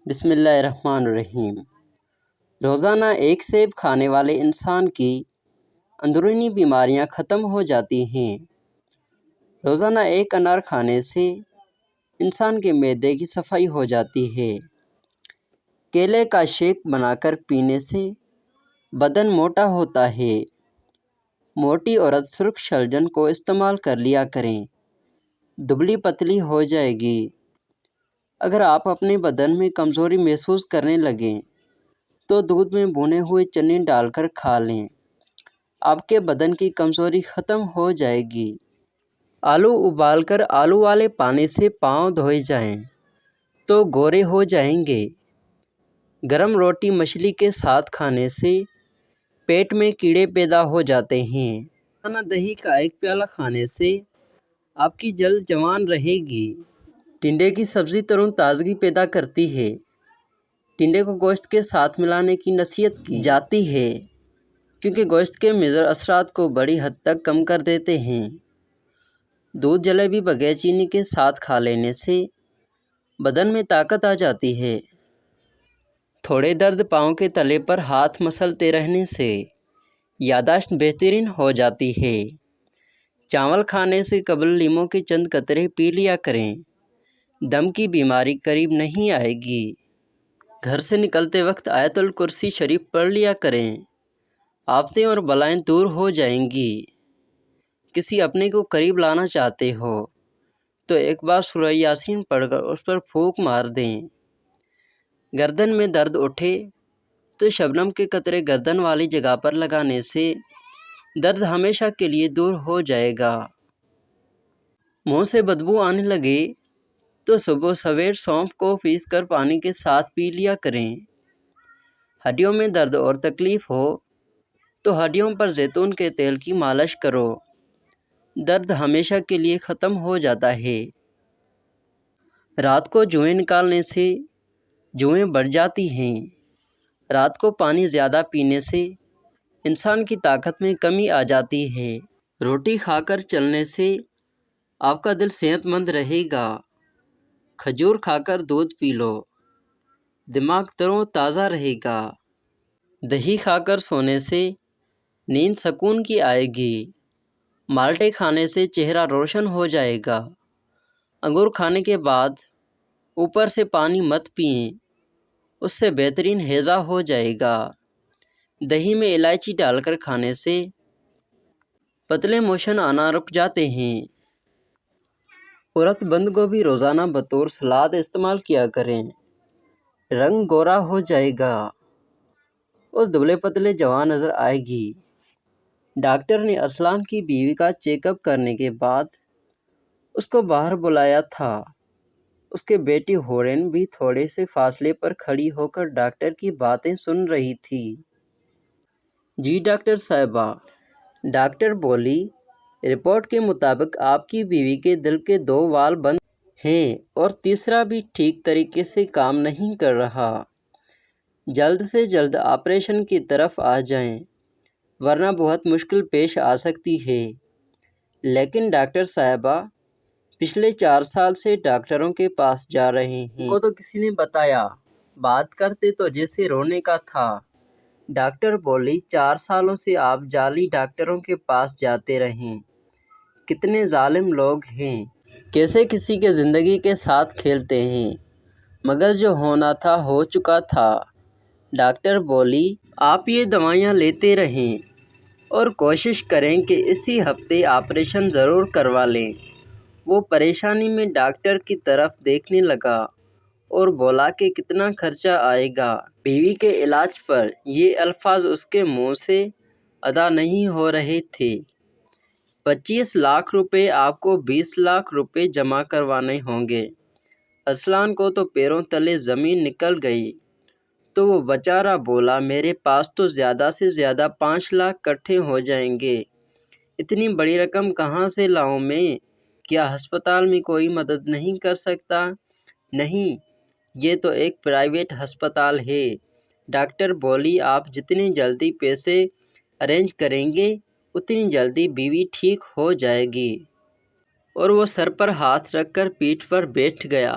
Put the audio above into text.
بسم اللہ الرحمن الرحیم۔ روزانہ ایک سیب کھانے والے انسان کی اندرونی بیماریاں ختم ہو جاتی ہیں۔ روزانہ ایک انار کھانے سے انسان کے معدے کی صفائی ہو جاتی ہے۔ کیلے کا شیک بنا کر پینے سے بدن موٹا ہوتا ہے۔ موٹی عورت سرخ شلجم کو استعمال کر لیا کریں، دبلی پتلی ہو جائے گی۔ اگر آپ اپنے بدن میں کمزوری محسوس کرنے لگیں تو دودھ میں بھنے ہوئے چنے ڈال کر کھا لیں، آپ کے بدن کی کمزوری ختم ہو جائے گی۔ آلو ابال کر آلو والے پانی سے پاؤں دھوئے جائیں تو گورے ہو جائیں گے۔ گرم روٹی مچھلی کے ساتھ کھانے سے پیٹ میں کیڑے پیدا ہو جاتے ہیں۔ روزانہ دہی کا ایک پیالہ کھانے سے آپ کی جلد جوان رہے گی۔ ٹنڈے کی سبزی تر و تازگی پیدا کرتی ہے۔ ٹنڈے کو گوشت کے ساتھ ملانے کی نصیحت کی جاتی ہے کیونکہ گوشت کے مضر اثرات کو بڑی حد تک کم کر دیتے ہیں۔ دودھ جلیبی بغیر چینی کے ساتھ کھا لینے سے بدن میں طاقت آ جاتی ہے۔ تھوڑے درد پاؤں کے تلے پر ہاتھ مسلتے رہنے سے یادداشت بہترین ہو جاتی ہے۔ چاول کھانے سے قبل لیموں کے چند قطرے پی لیا کریں، دم کی بیماری قریب نہیں آئے گی۔ گھر سے نکلتے وقت آیت الکرسی شریف پڑھ لیا کریں، آفتیں اور بلائیں دور ہو جائیں گی۔ کسی اپنے کو قریب لانا چاہتے ہو تو ایک بار سورہ یاسین پڑھ کر اس پر پھونک مار دیں۔ گردن میں درد اٹھے تو شبنم کے قطرے گردن والی جگہ پر لگانے سے درد ہمیشہ کے لیے دور ہو جائے گا۔ منہ سے بدبو آنے لگے تو صبح سویر سونف کو پیس کر پانی کے ساتھ پی لیا کریں۔ ہڈیوں میں درد اور تکلیف ہو تو ہڈیوں پر زیتون کے تیل کی مالش کرو، درد ہمیشہ کے لیے ختم ہو جاتا ہے۔ رات کو جوئیں نکالنے سے جوئیں بڑھ جاتی ہیں۔ رات کو پانی زیادہ پینے سے انسان کی طاقت میں کمی آ جاتی ہے۔ روٹی کھا کر چلنے سے آپ کا دل صحت مند رہے گا۔ کھجور کھا کر دودھ پی لو، دماغ تر و تازہ رہے گا۔ دہی کھا کر سونے سے نیند سکون کی آئے گی۔ مالٹے کھانے سے چہرہ روشن ہو جائے گا۔ انگور کھانے کے بعد اوپر سے پانی مت پئیں، اس سے بہترین ہیضہ ہو جائے گا۔ دہی میں الائچی ڈال کر کھانے سے پتلے موشن آنا رک جاتے ہیں۔ عورت بند گوبھی روزانہ بطور سلاد استعمال کیا کریں، رنگ گورا ہو جائے گا اور دبلے پتلے جوان نظر آئے گی۔ ڈاکٹر نے ارسلان کی بیوی کا چیک اپ کرنے کے بعد اس کو باہر بلایا تھا۔ اس کی بیٹی ہورین بھی تھوڑے سے فاصلے پر کھڑی ہو کر ڈاکٹر کی باتیں سن رہی تھی۔ جی ڈاکٹر صاحبہ، ڈاکٹر بولی، رپورٹ کے مطابق آپ کی بیوی کے دل کے 2 وال بند ہیں اور تیسرا بھی ٹھیک طریقے سے کام نہیں کر رہا۔ جلد سے جلد آپریشن کی طرف آ جائیں ورنہ بہت مشکل پیش آ سکتی ہے۔ لیکن ڈاکٹر صاحبہ، پچھلے 4 سال سے ڈاکٹروں کے پاس جا رہے ہیں، کو تو کسی نے بتایا، بات کرتے تو جیسے رونے کا تھا۔ ڈاکٹر بولی، 4 سالوں سے آپ جعلی ڈاکٹروں کے پاس جاتے رہے، کتنے ظالم لوگ ہیں، کیسے کسی کے زندگی کے ساتھ کھیلتے ہیں، مگر جو ہونا تھا ہو چکا تھا۔ ڈاکٹر بولی، آپ یہ دوائیاں لیتے رہیں اور کوشش کریں کہ اسی ہفتے آپریشن ضرور کروا لیں۔ وہ پریشانی میں ڈاکٹر کی طرف دیکھنے لگا اور بولا کہ کتنا خرچہ آئے گا بیوی کے علاج پر؟ یہ الفاظ اس کے منہ سے ادا نہیں ہو رہے تھے۔ 25 لاکھ روپے آپ کو 20 لاکھ روپے جمع کروانے ہوں گے۔ ارسلان کو تو پیروں تلے زمین نکل گئی تو وہ بیچارہ بولا، میرے پاس تو زیادہ سے زیادہ 5 لاکھ اکٹھے ہو جائیں گے، اتنی بڑی رقم کہاں سے لاؤں میں؟ کیا ہسپتال میں کوئی مدد نہیں کر سکتا؟ نہیں، یہ تو ایک پرائیویٹ ہسپتال ہے۔ ڈاکٹر بولی، آپ جتنی جلدی پیسے ارینج کریں گے اتنی جلدی بیوی ٹھیک ہو جائے گی۔ اور وہ سر پر ہاتھ رکھ کر پیٹھ پر بیٹھ گیا۔